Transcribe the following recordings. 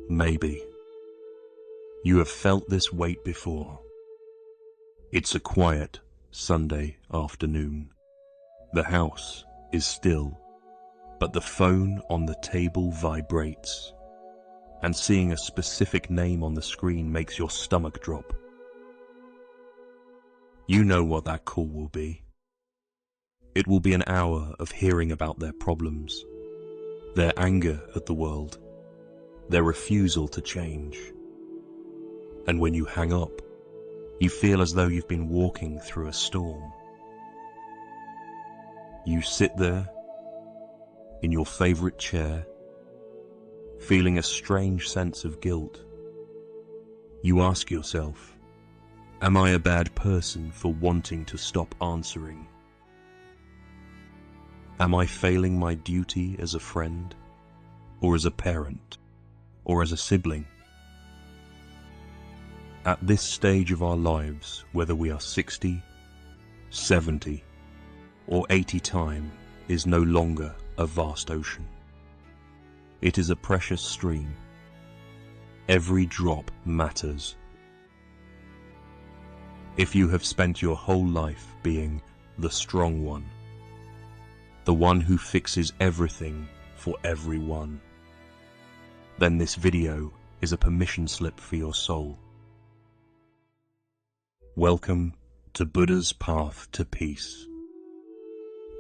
Maybe. You have felt this weight before. It's a quiet Sunday afternoon. The house is still, but the phone on the table vibrates, and seeing a specific name on the screen makes your stomach drop. You know what that call will be. It will be an hour of hearing about their problems, their anger at the world, their refusal to change. And when you hang up, you feel as though you've been walking through a storm. You sit there, in your favorite chair, feeling a strange sense of guilt. You ask yourself, am I a bad person for wanting to stop answering? Am I failing my duty as a friend, or as a parent, or as a sibling? At this stage of our lives, whether we are 60, 70, or 80, time is no longer a vast ocean. It is a precious stream. Every drop matters. If you have spent your whole life being the strong one, the one who fixes everything for everyone, then this video is a permission slip for your soul. Welcome to Buddha's path to peace.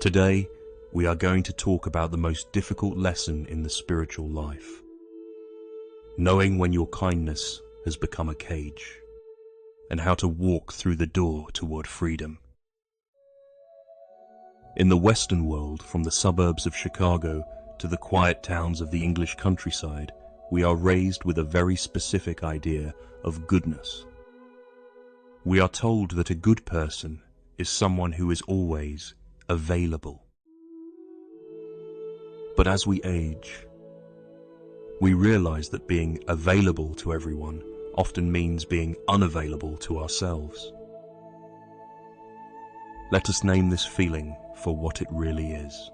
Today, we are going to talk about the most difficult lesson in the spiritual life. Knowing when your kindness has become a cage, and how to walk through the door toward freedom. In the Western world, from the suburbs of Chicago to the quiet towns of the English countryside, we are raised with a very specific idea of goodness. We are told that a good person is someone who is always available. But as we age, we realize that being available to everyone often means being unavailable to ourselves. Let us name this feeling for what it really is: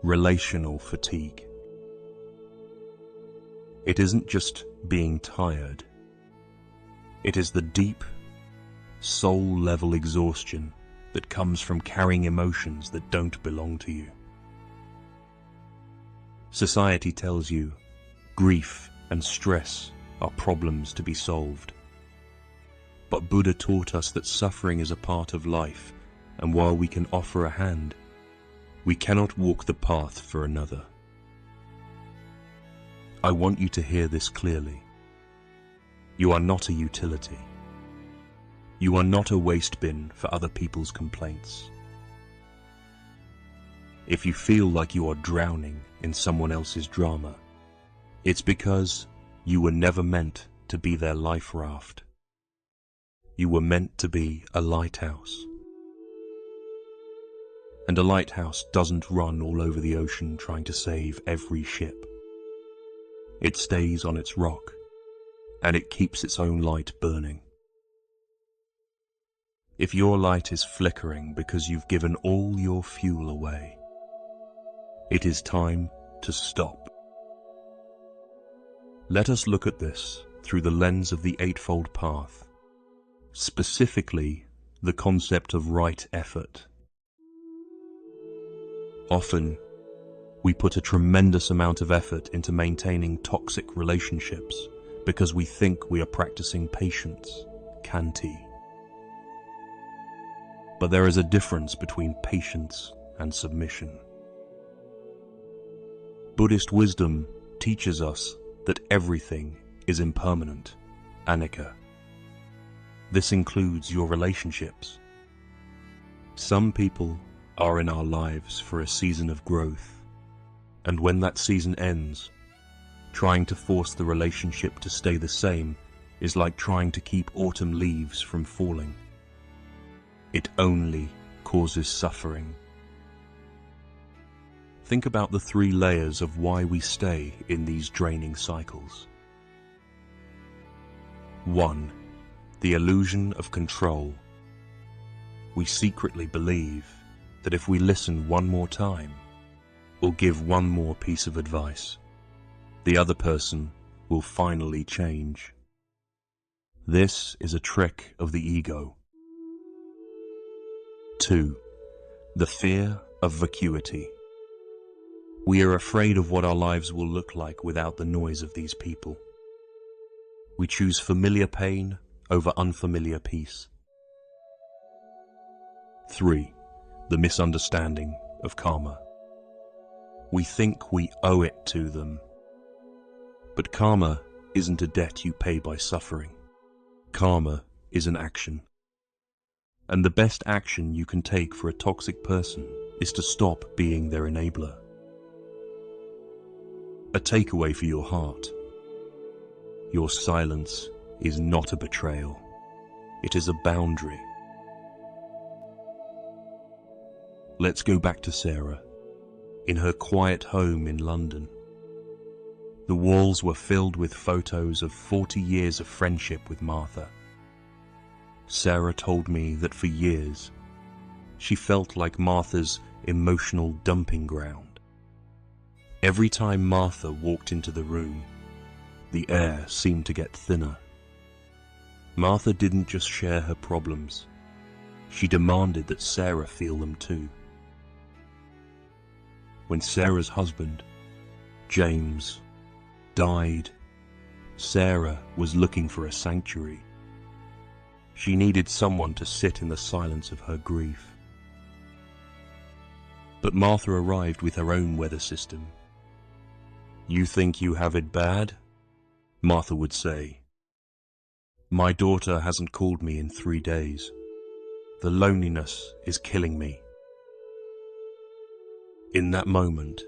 relational fatigue. It isn't just being tired. It is the deep, soul-level exhaustion that comes from carrying emotions that don't belong to you. Society tells you grief and stress are problems to be solved. But Buddha taught us that suffering is a part of life, and while we can offer a hand, we cannot walk the path for another. I want you to hear this clearly. You are not a utility. You are not a waste bin for other people's complaints. If you feel like you are drowning in someone else's drama, it's because you were never meant to be their life raft. You were meant to be a lighthouse. And a lighthouse doesn't run all over the ocean trying to save every ship. It stays on its rock, and it keeps its own light burning. If your light is flickering because you've given all your fuel away, it is time to stop. Let us look at this through the lens of the Eightfold Path, specifically the concept of right effort. Often, we put a tremendous amount of effort into maintaining toxic relationships because we think we are practicing patience, khanti. But there is a difference between patience and submission. Buddhist wisdom teaches us that everything is impermanent, anicca. This includes your relationships. Some people are in our lives for a season of growth, and when that season ends, trying to force the relationship to stay the same is like trying to keep autumn leaves from falling. It only causes suffering. Think about the 3 layers of why we stay in these draining cycles. 1. The illusion of control. We secretly believe that if we listen one more time, or give one more piece of advice, the other person will finally change. This is a trick of the ego. 2. The fear of vacuity. We are afraid of what our lives will look like without the noise of these people. We choose familiar pain over unfamiliar peace. 3. The misunderstanding of karma. We think we owe it to them. But karma isn't a debt you pay by suffering. Karma is an action. And the best action you can take for a toxic person is to stop being their enabler. A takeaway for your heart. Your silence is not a betrayal. It is a boundary. Let's go back to Sarah, in her quiet home in London. The walls were filled with photos of 40 years of friendship with Martha. Sarah told me that for years, she felt like Martha's emotional dumping ground. Every time Martha walked into the room, the air seemed to get thinner. Martha didn't just share her problems. She demanded that Sarah feel them too. When Sarah's husband, James, died, Sarah was looking for a sanctuary. She needed someone to sit in the silence of her grief. But Martha arrived with her own weather system. "You think you have it bad?" Martha would say. "My daughter hasn't called me in 3 days. The loneliness is killing me." In that moment,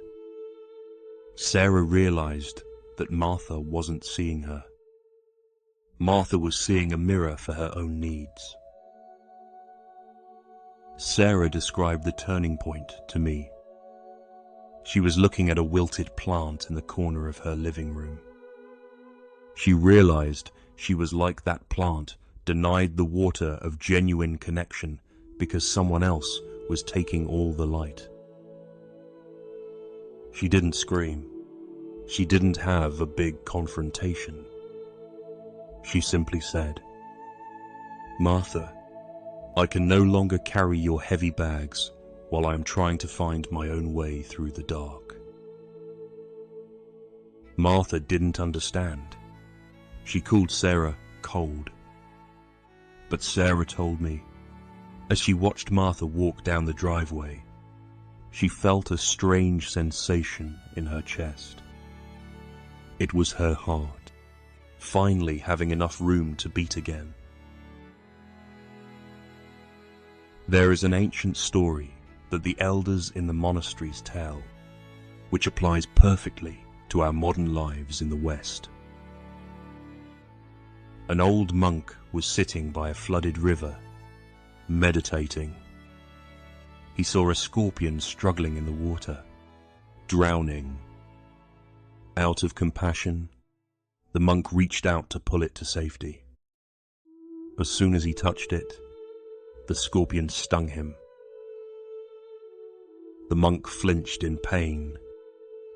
Sarah realized that Martha wasn't seeing her. Martha was seeing a mirror for her own needs. Sarah described the turning point to me. She was looking at a wilted plant in the corner of her living room. She realized she was like that plant, denied the water of genuine connection because someone else was taking all the light. She didn't scream. She didn't have a big confrontation. She simply said, "Martha, I can no longer carry your heavy bags while I am trying to find my own way through the dark." Martha didn't understand. She called Sarah cold. But Sarah told me, as she watched Martha walk down the driveway, she felt a strange sensation in her chest. It was her heart, finally having enough room to beat again. There is an ancient story that the elders in the monasteries tell, which applies perfectly to our modern lives in the West. An old monk was sitting by a flooded river, meditating. He saw a scorpion struggling in the water, drowning. Out of compassion, the monk reached out to pull it to safety. As soon as he touched it, the scorpion stung him. The monk flinched in pain,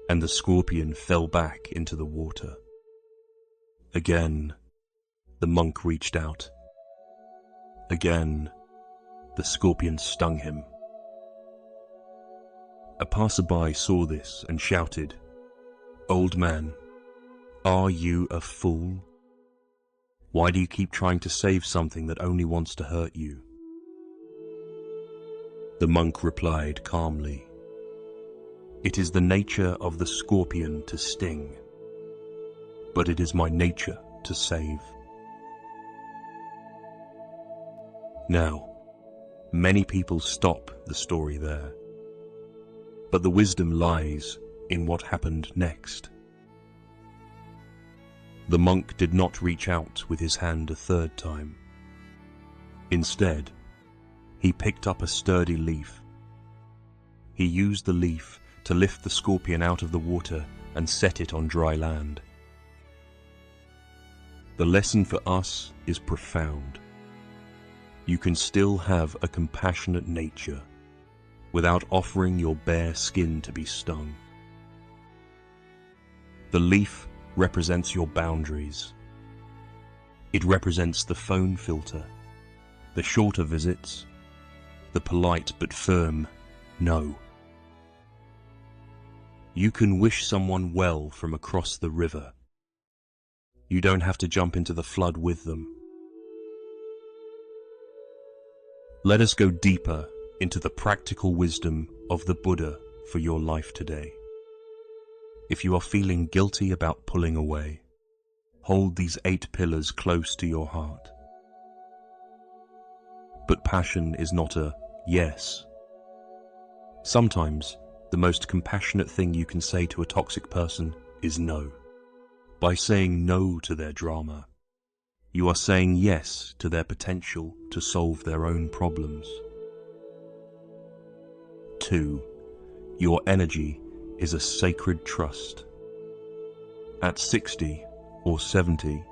and the scorpion fell back into the water. Again, the monk reached out. Again, the scorpion stung him. A passerby saw this and shouted, "Old man, are you a fool? Why do you keep trying to save something that only wants to hurt you?" The monk replied calmly, "It is the nature of the scorpion to sting, but it is my nature to save." Now, many people stop the story there, but the wisdom lies in what happened next. The monk did not reach out with his hand a third time. Instead, he picked up a sturdy leaf. He used the leaf to lift the scorpion out of the water and set it on dry land. The lesson for us is profound. You can still have a compassionate nature without offering your bare skin to be stung. The leaf represents your boundaries. It represents the phone filter, the shorter visits, the polite but firm no. You can wish someone well from across the river. You don't have to jump into the flood with them. Let us go deeper into the practical wisdom of the Buddha for your life today. If you are feeling guilty about pulling away, hold these 8 pillars close to your heart. But passion is not a yes. Sometimes the most compassionate thing you can say to a toxic person is no. By saying no to their drama, you are saying yes to their potential to solve their own problems. 2. Your energy is a sacred trust. At 60 or 70,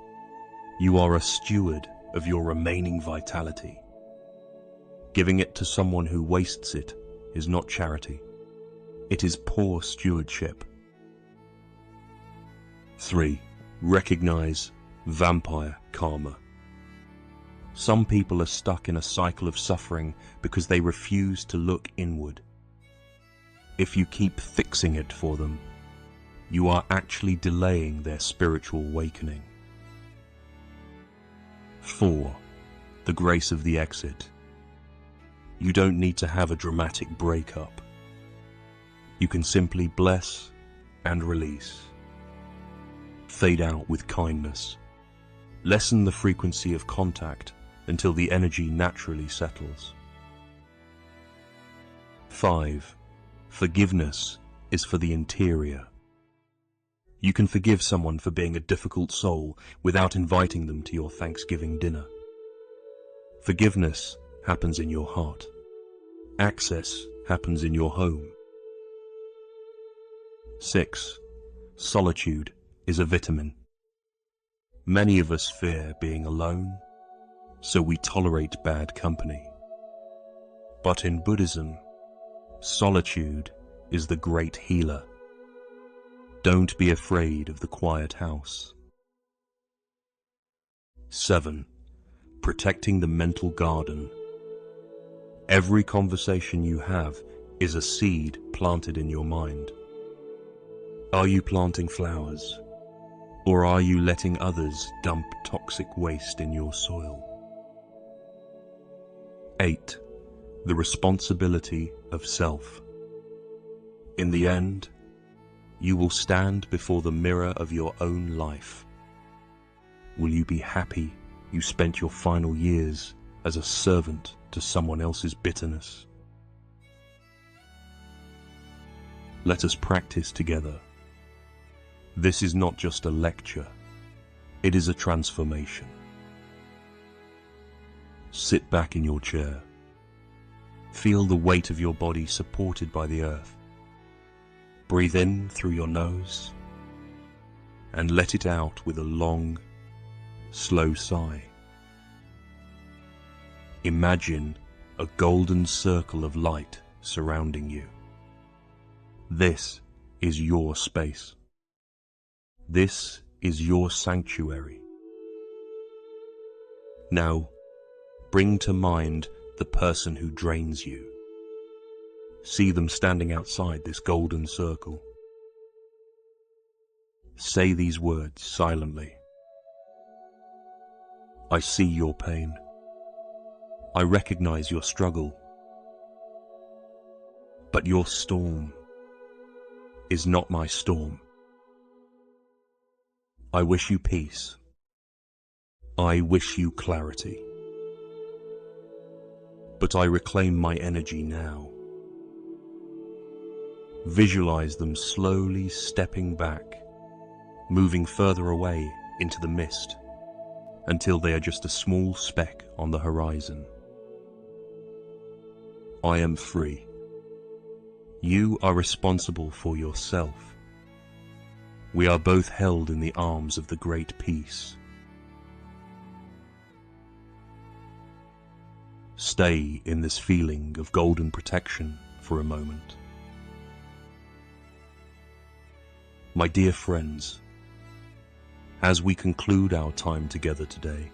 you are a steward of your remaining vitality. Giving it to someone who wastes it is not charity. It is poor stewardship. 3. Recognize vampire karma. Some people are stuck in a cycle of suffering because they refuse to look inward. If you keep fixing it for them, you are actually delaying their spiritual awakening. 4. The grace of the exit. You don't need to have a dramatic breakup. You can simply bless and release. Fade out with kindness. Lessen the frequency of contact until the energy naturally settles. 5. Forgiveness is for the interior. You can forgive someone for being a difficult soul without inviting them to your Thanksgiving dinner. Forgiveness happens in your heart. Access happens in your home. 6. Solitude is a vitamin. Many of us fear being alone, so we tolerate bad company. But in Buddhism, solitude is the great healer. Don't be afraid of the quiet house. 7. Protecting the mental garden. Every conversation you have is a seed planted in your mind. Are you planting flowers, or are you letting others dump toxic waste in your soil? 8. The responsibility of self. In the end, you will stand before the mirror of your own life. Will you be happy you spent your final years as a servant to someone else's bitterness? Let us practice together. This is not just a lecture, it is a transformation. Sit back in your chair. Feel the weight of your body supported by the earth. Breathe in through your nose and let it out with a long, slow sigh. Imagine a golden circle of light surrounding you. This is your space. This is your sanctuary. Now, bring to mind the person who drains you. See them standing outside this golden circle. Say these words silently. I see your pain. I recognize your struggle. But your storm is not my storm. I wish you peace. I wish you clarity. But I reclaim my energy now. Visualize them slowly stepping back, moving further away into the mist, until they are just a small speck on the horizon. I am free. You are responsible for yourself. We are both held in the arms of the great peace. Stay in this feeling of golden protection for a moment. My dear friends, As we conclude our time together today,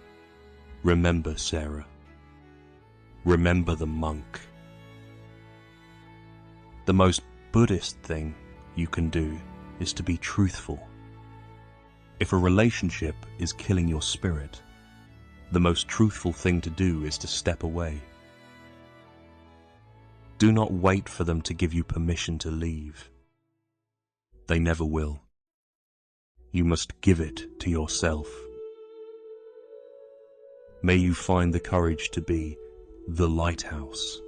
remember Sarah. Remember the monk. The most Buddhist thing you can do is to be truthful. If a relationship is killing your spirit, the most truthful thing to do is to step away. Do not wait for them to give you permission to leave. They never will. You must give it to yourself. May you find the courage to be the lighthouse.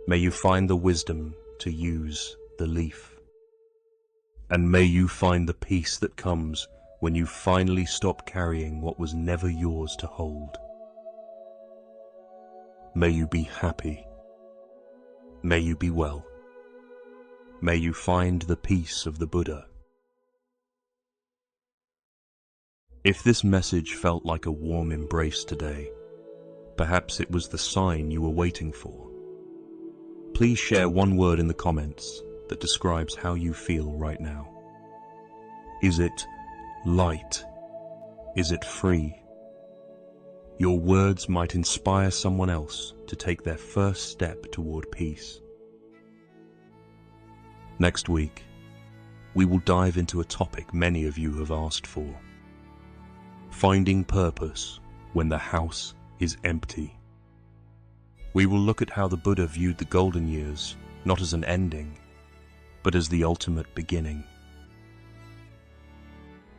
May you find the wisdom to use the leaf. And may you find the peace that comes when you finally stop carrying what was never yours to hold. May you be happy. May you be well. May you find the peace of the Buddha. If this message felt like a warm embrace today, perhaps it was the sign you were waiting for. Please share one word in the comments that describes how you feel right now. Is it light? Is it free? Your words might inspire someone else to take their first step toward peace. Next week, we will dive into a topic many of you have asked for: finding purpose when the house is empty. We will look at how the Buddha viewed the golden years not as an ending, but as the ultimate beginning.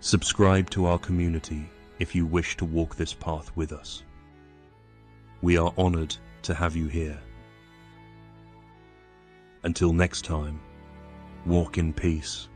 Subscribe to our community if you wish to walk this path with us. We are honored to have you here. Until next time, walk in peace.